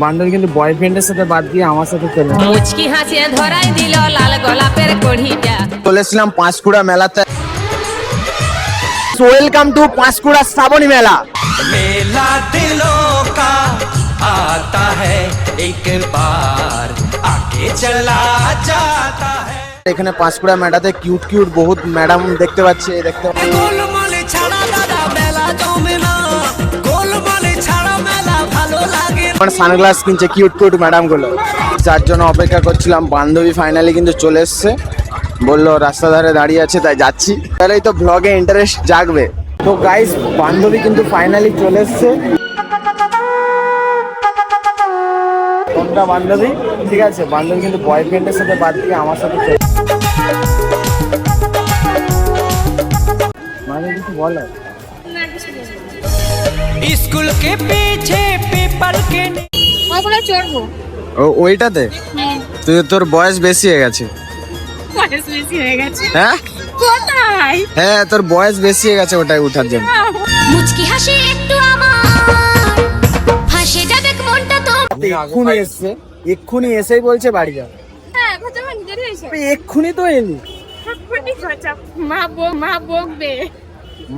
বান্ধবী কিন্তু বয়ফ্রেন্ডের সাথে বাদ দিয়ে আমার সাথে চলে মুচকি হাসিয়ে ধরাই দিল লাল গোলাপের কড়িটা। চলেছিলাম পাঁশকুড়া মেলাতে। ওয়েলকাম টু পাঁশকুড়া শ্রাবণী মেলা। मेला दिलों का आता है एक बार आके चला जाता है। এখানে পাঁশকুড়া মেলাতে কিউট কিউট বহুত ম্যাডাম দেখতে পাচ্ছি। দেখতে গোলমালে ছাড়া দাদা মেলা জমে না, গোলমালে ছাড়া মেলা ভালো লাগে না। সানগ্লাস কিনছে কিউট কিউট ম্যাডাম গুলো, যার জন্য অপেক্ষা করছিলাম। বান্ধবী ফাইনালি কিন্তু চলে এসছে, বললো রাস্তা ধারে দাঁড়িয়ে আছে তাই যাচ্ছি, তাহলেই তো ব্লগে ইন্টারেস্ট জাগবে। তো গাইস বান্ধবী কিন্তু ফাইনালি চলে এসছে। কোনটা বান্ধবী? ঠিক আছে, বান্ধবী কিন্তু বয়ফ্রেন্ডের সাথে বাদ দিয়ে আমার সাথে চলে। মানে কিছু বলো। स्कूल के पीछे पीपल के ওগুলো চড়বো। ও ওইটাতে তুই, তোর বয়স বেশি হয়ে গেছে। বয়স বেশি হয়ে গেছে? হ্যাঁ কোথায়? হ্যাঁ, তোর বয়স বেশি হয়ে গেছে ওটাই উঠার জন্য। মুচকি হাসি একটু আমার হাসি যাবে মনটা তো। এক্ষুনি এসছে, এক্ষুনি এসেই বলছে বাড়ি যাও। হ্যাঁ, কথা বলতে দেরি হয়েছে। এক্ষুনি তো এলি। এক্ষুনি কথা, মা বকবে।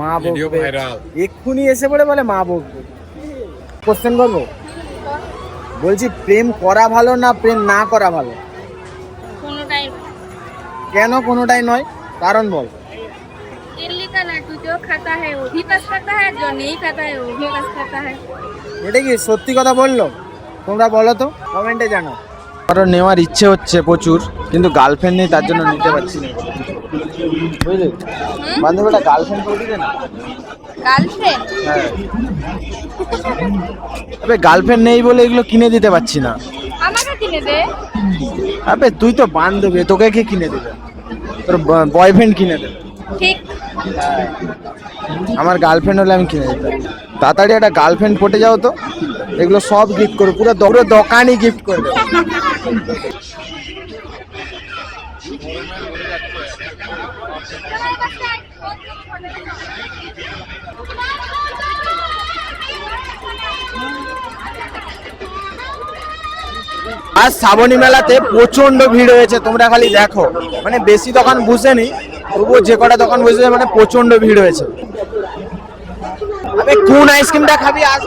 মা বকবে, এক্ষুনি এসে বলে মা বকবে। কোশ্চেন করবো? বলছি প্রেম করা ভালো না প্রেম না করা ভালো? কোনোটাই কেন কোনোটাই নয়? কারণ বল। दिल्ली का लड्डू जो खाता है वो भी कस करता है, जो नहीं खाता है वो भी कस करता है। এটা কি সত্যি কথা বললো? তোমরা বলো তো, কমেন্টে জানাও। আমারও নেওয়ার ইচ্ছে হচ্ছে প্রচুর, কিন্তু গার্লফ্রেন্ড নেই, তার জন্য নিতে পারছি না। বুঝলি বান্ধবীটা গার্লফ্রেন্ড করে দিবে না? গার্লফ্রেন্ড? হ্যাঁ, আবে গার্লফ্রেন্ড নেই বলে এগুলো কিনে দিতে পারছি না। আমাকে কিনে দে। আবে তুই তো বান্ধবী, তোকে কে কিনে দেবে? তোর বয়ফ্রেন্ড কিনে দেবে। ঠিক। আমার গার্লফ্রেন্ড হলে আমি কিনে দিতাম। তাড়াতাড়ি একটা গার্লফ্রেন্ড পটে যাও তো, এগুলো সব গিফট করো, পুরো দোকানই গিফট করবে। আজ শ্রাবণী মেলাতে প্রচন্ড ভিড় হয়েছে, তোমরা খালি দেখো। মানে বেশি দোকান বসেনি, তবুও যে কটা দোকান বসেছে মানে প্রচন্ড ভিড় হয়েছে। আবে কোন আইসক্রিমটা খাবি আজ?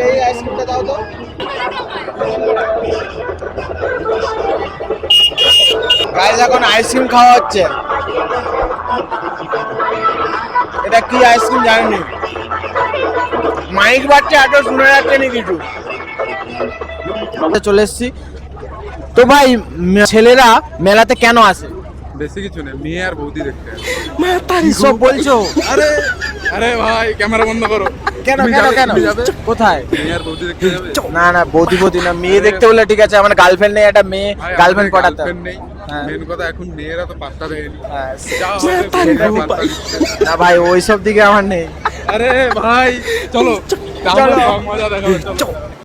এই আইসক্রিমটা দাও তো। গাইস এখন আইসক্রিম খাওয়া হচ্ছে। এটা কি আইসক্রিম জানেনি? মাইক বাজছে, এত শুনে যাচ্ছে নি কিছু। চলে এসছি তো ভাই, ছেলেরা মেলাতে কেন আসে? বেশি কিছু নেই, মেয়ে আর বৌদি দেখতে। সব বলছো? আরে আরে ভাই ক্যামেরা বন্ধ করো। কেন তুমি কেন যাবে, কেন? তুমি যাবে? কোথায়? মেয়ে আর বৌদি দেখতে যাবে? না না, বৌদি না, মেয়ে দেখতে বলে ঠিক আছে। আমার গার্লফ্রেন্ড নেই, একটা মেয়ে ভাই, গার্লফ্রেন্ড আমাদের পটাতে। girlfriend নেই। হ্যাঁ। মেন কথা এখন মেয়েরা তো পাত্তা দেয়নি। হ্যাঁ, যা হয়েছে মেয়েরা পাত্তা দিচ্ছে। না ভাই, ওইসব দিকে আমার নেই। আরে ভাই চলো, চলো। মজা দেখাবো চলো।